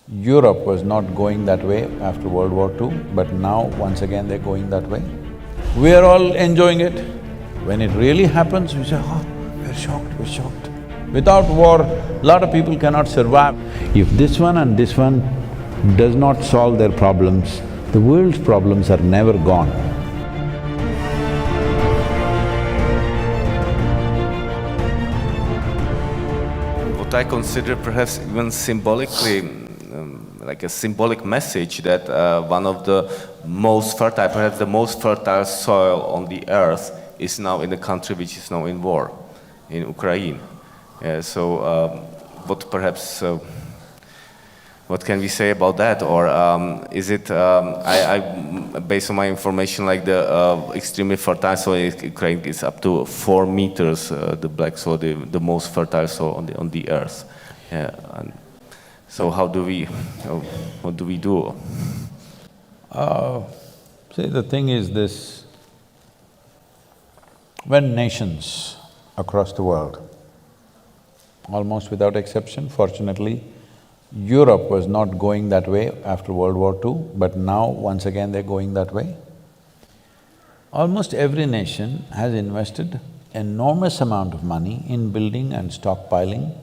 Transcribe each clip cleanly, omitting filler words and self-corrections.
Europe was not going that way after World War II, but now once again they're going that way. We are all enjoying it. When it really happens, we say, oh, we're shocked. Without war, a lot of people cannot survive. If this one and this one does not solve their problems, the world's problems are never gone. What I consider perhaps even symbolically, like a symbolic message that one of the most fertile, perhaps the most fertile soil on the earth is now in a country which is now in war, in Ukraine. What perhaps, what can we say about that? Or is it, based on my information, like the extremely fertile soil in Ukraine is up to 4 meters, the black soil, the most fertile soil on the earth. So how do we, what do we do? See, the thing is this, when nations across the world, almost without exception, fortunately, Europe was not going that way after World War II, but now once again they're going that way. Almost every nation has invested enormous amount of money in building and stockpiling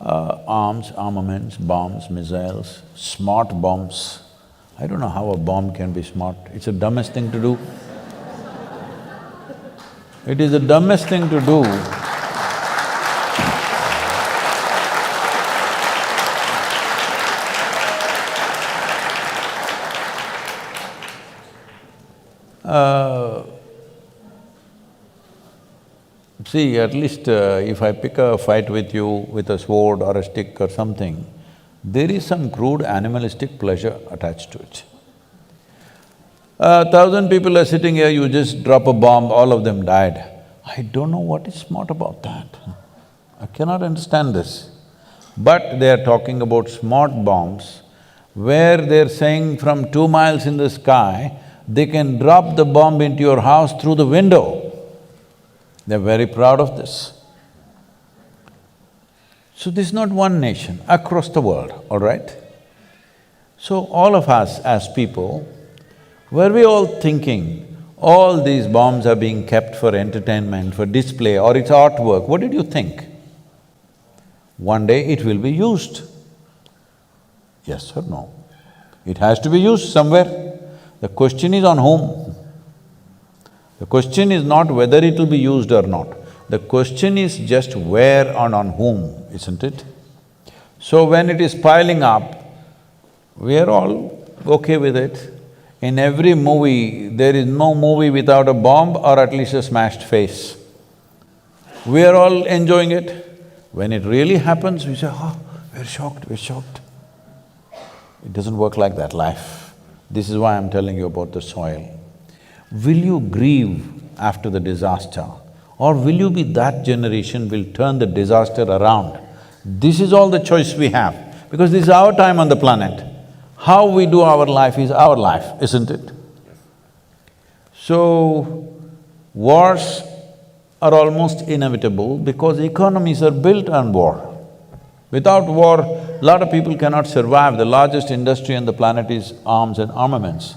arms, armaments, bombs, missiles, smart bombs. I don't know how a bomb can be smart, it's the dumbest thing to do. It is the dumbest thing to do. See, at least if I pick a fight with you with a sword or a stick or something, there is some crude animalistic pleasure attached to it. 1,000 people are sitting here, you just drop a bomb, all of them died. I don't know what is smart about that. I cannot understand this. But they are talking about smart bombs, where they're saying from 2 miles in the sky, they can drop the bomb into your house through the window. They're very proud of this. So this is not one nation, across the world, all right? So all of us as people, were we all thinking, all these bombs are being kept for entertainment, for display, or it's artwork, what did you think? One day it will be used. Yes or no? It has to be used somewhere. The question is on whom? The question is not whether it will be used or not. The question is just where and on whom, isn't it? So when it is piling up, we are all okay with it. In every movie, there is no movie without a bomb or at least a smashed face. We are all enjoying it. When it really happens, we say, oh, we're shocked. It doesn't work like that, life. This is why I'm telling you about the soil. Will you grieve after the disaster? Or will you be that generation will turn the disaster around? This is all the choice we have, because this is our time on the planet. How we do our life is our life, isn't it? So, wars are almost inevitable because economies are built on war. Without war, a lot of people cannot survive. The largest industry on the planet is arms and armaments.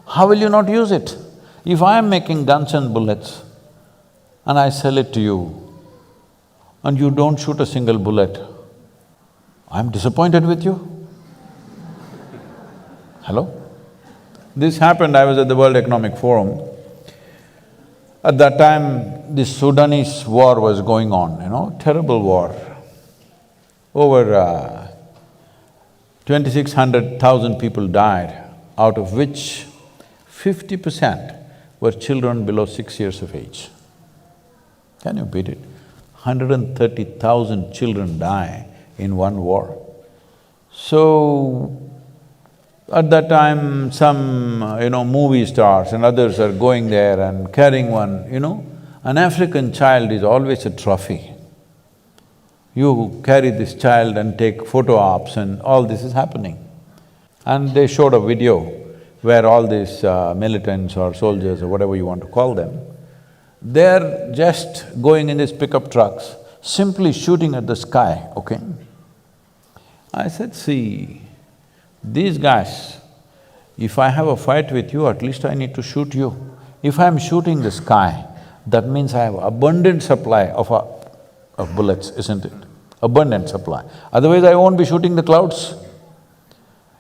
How will you not use it? If I am making guns and bullets and I sell it to you and you don't shoot a single bullet, I'm disappointed with you. Hello? This happened, I was at the World Economic Forum. At that time, the Sudanese war was going on, terrible war. Over 2,600,000 people died, out of which 50% were children below 6 years of age. Can you beat it? 130,000 children die in one war. So, at that time, some, movie stars and others are going there and carrying one, an African child is always a trophy. You carry this child and take photo ops and all this is happening. And they showed a video where all these militants or soldiers or whatever you want to call them, they're just going in these pickup trucks, simply shooting at the sky, okay? I said, see, these guys, if I have a fight with you, at least I need to shoot you. If I'm shooting the sky, that means I have abundant supply of bullets, isn't it? Abundant supply. Otherwise I won't be shooting the clouds.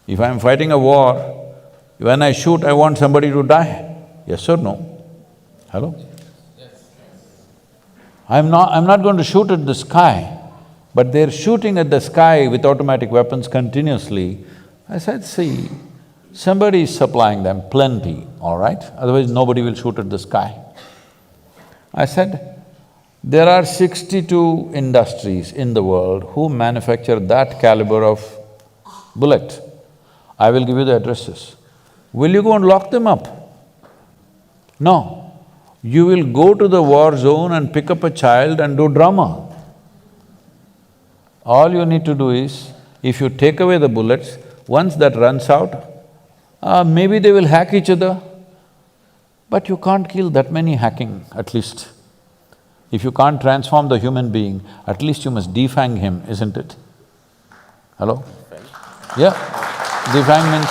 If I'm fighting a war, when I shoot, I want somebody to die. Yes or no? Hello? I'm not going to shoot at the sky, but they're shooting at the sky with automatic weapons continuously. I said, see, somebody is supplying them plenty, all right? Otherwise nobody will shoot at the sky. I said, there are 62 industries in the world who manufacture that caliber of bullet. I will give you the addresses. Will you go and lock them up? No. You will go to the war zone and pick up a child and do drama. All you need to do is, if you take away the bullets, once that runs out, maybe they will hack each other, but you can't kill that many hacking, at least. If you can't transform the human being, at least you must defang him, isn't it? Hello? Yeah, defang means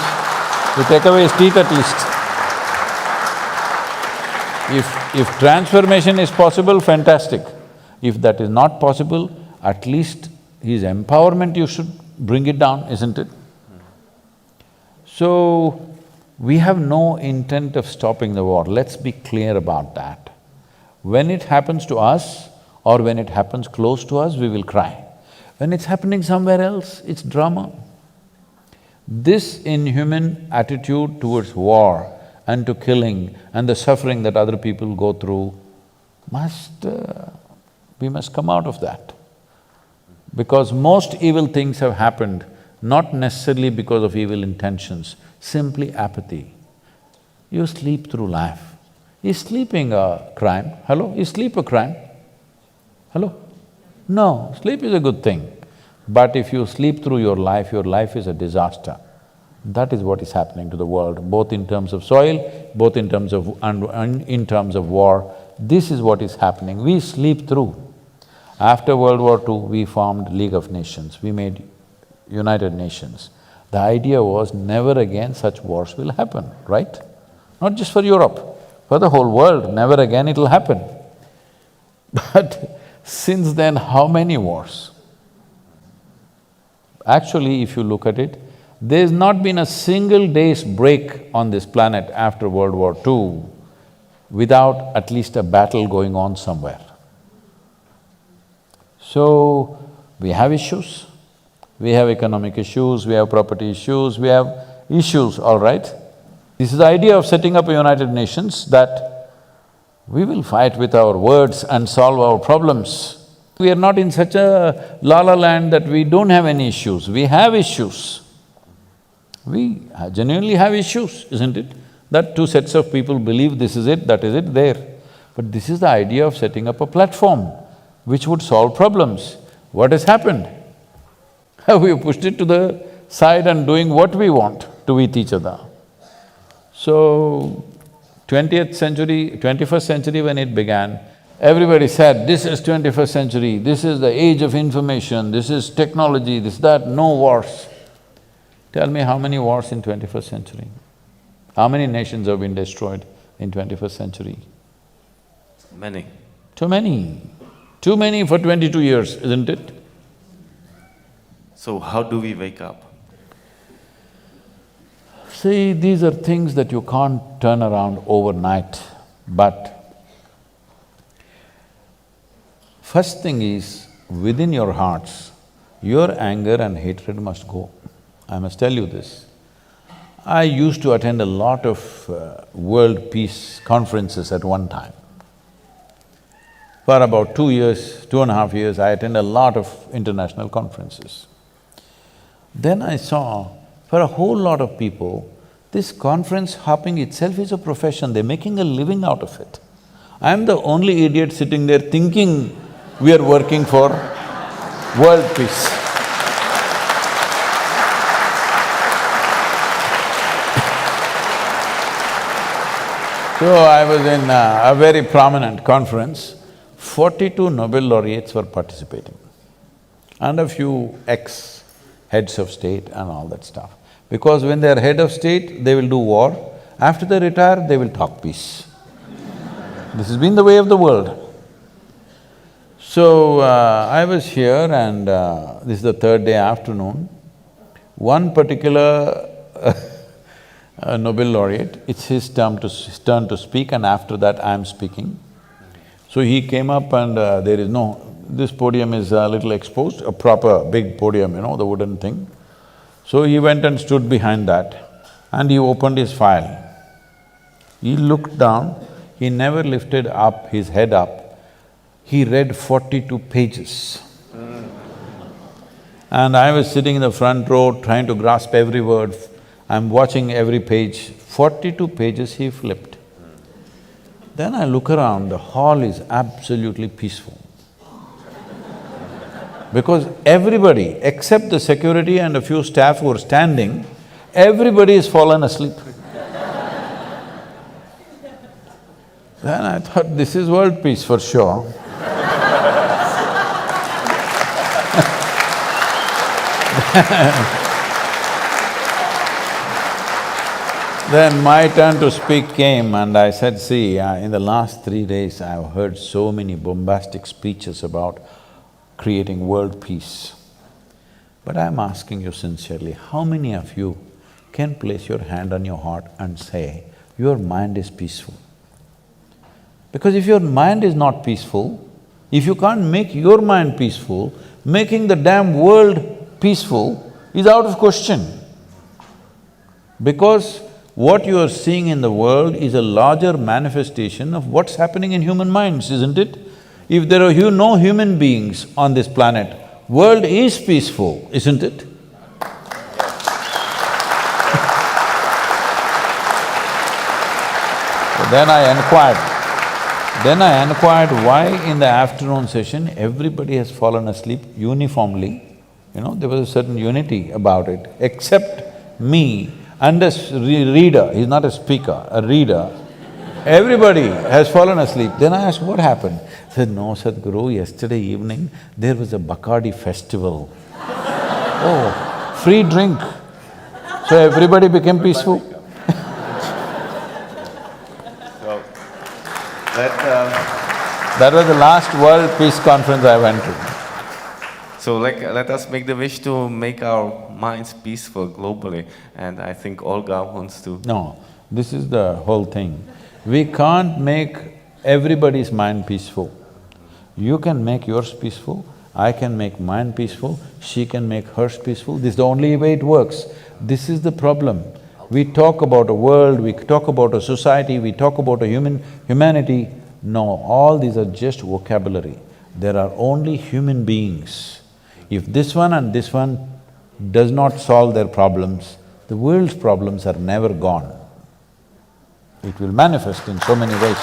you take away his teeth at least. If transformation is possible, fantastic. If that is not possible, at least his empowerment you should bring it down, isn't it? So, we have no intent of stopping the war, let's be clear about that. When it happens to us or when it happens close to us, we will cry. When it's happening somewhere else, it's drama. This inhuman attitude towards war and to killing and the suffering that other people go through we must come out of that. Because most evil things have happened not necessarily because of evil intentions, simply apathy. You sleep through life. Is sleeping a crime? Hello? Is sleep a crime? Hello? No, sleep is a good thing. But if you sleep through your life is a disaster. That is what is happening to the world, both in terms of soil, both in terms of… in terms of war. This is what is happening, we sleep through. After World War II, we formed League of Nations, we made United Nations. The idea was never again such wars will happen, right? Not just for Europe, for the whole world, never again it'll happen. But since then, how many wars? Actually, if you look at it, there's not been a single day's break on this planet after World War II without at least a battle going on somewhere. So, we have issues, we have economic issues, we have property issues, we have issues, all right? This is the idea of setting up a United Nations, that we will fight with our words and solve our problems. We are not in such a la-la land that we don't have any issues, we have issues. We genuinely have issues, isn't it? That two sets of people believe this is it, that is it, there. But this is the idea of setting up a platform which would solve problems. What has happened? We have pushed it to the side and doing what we want to with each other. So, 20th century, 21st century when it began, everybody said, this is 21st century, this is the age of information, this is technology, this, that, no wars. Tell me how many wars in 21st century? How many nations have been destroyed in 21st century? Many. Too many. Too many for 22 years, isn't it? So how do we wake up? See, these are things that you can't turn around overnight, but first thing is, within your hearts, your anger and hatred must go. I must tell you this. I used to attend a lot of world peace conferences at one time. For about 2 years, 2.5 years, I attended a lot of international conferences. Then I saw, for a whole lot of people, this conference hopping itself is a profession, they're making a living out of it. I'm the only idiot sitting there thinking we are working for world peace. So I was in a very prominent conference, 42 Nobel laureates were participating and a few heads of state and all that stuff. Because when they're head of state, they will do war. After they retire, they will talk peace. This has been the way of the world. So, I was here and this is the third day afternoon. One particular Nobel laureate, it's his turn to speak, and after that I'm speaking. So he came up and there is no… this podium is a little exposed, a proper big podium, you know, the wooden thing. So he went and stood behind that and he opened his file. He looked down, he never lifted up his head up. He read 42 pages. And I was sitting in the front row trying to grasp every word. I'm watching every page. 42 pages he flipped. Then I look around, the hall is absolutely peaceful. Because everybody, except the security and a few staff who are standing, everybody has fallen asleep. Then I thought, this is world peace for sure. Then my turn to speak came and I said, see, in the last 3 days I've heard so many bombastic speeches about creating world peace. But I'm asking you sincerely, how many of you can place your hand on your heart and say, your mind is peaceful? Because if your mind is not peaceful, if you can't make your mind peaceful, making the damn world peaceful is out of question. Because what you are seeing in the world is a larger manifestation of what's happening in human minds, isn't it? If there are no human beings on this planet, world is peaceful, isn't it? Then I inquired why in the afternoon session everybody has fallen asleep uniformly. You know, there was a certain unity about it, except me and a reader, he's not a speaker, a reader. Everybody has fallen asleep. Then I asked, what happened? He said, no, Sadhguru, yesterday evening there was a Bacardi festival. Oh, free drink. So everybody became peaceful. So, that was the last World Peace Conference I went to. so let us make the wish to make our minds peaceful globally, and I think Olga wants to… No, this is the whole thing. We can't make everybody's mind peaceful. You can make yours peaceful, I can make mine peaceful, she can make hers peaceful, this is the only way it works. This is the problem. We talk about a world, we talk about a society, we talk about a humanity. No, all these are just vocabulary. There are only human beings. If this one and this one does not solve their problems, the world's problems are never gone. It will manifest in so many ways.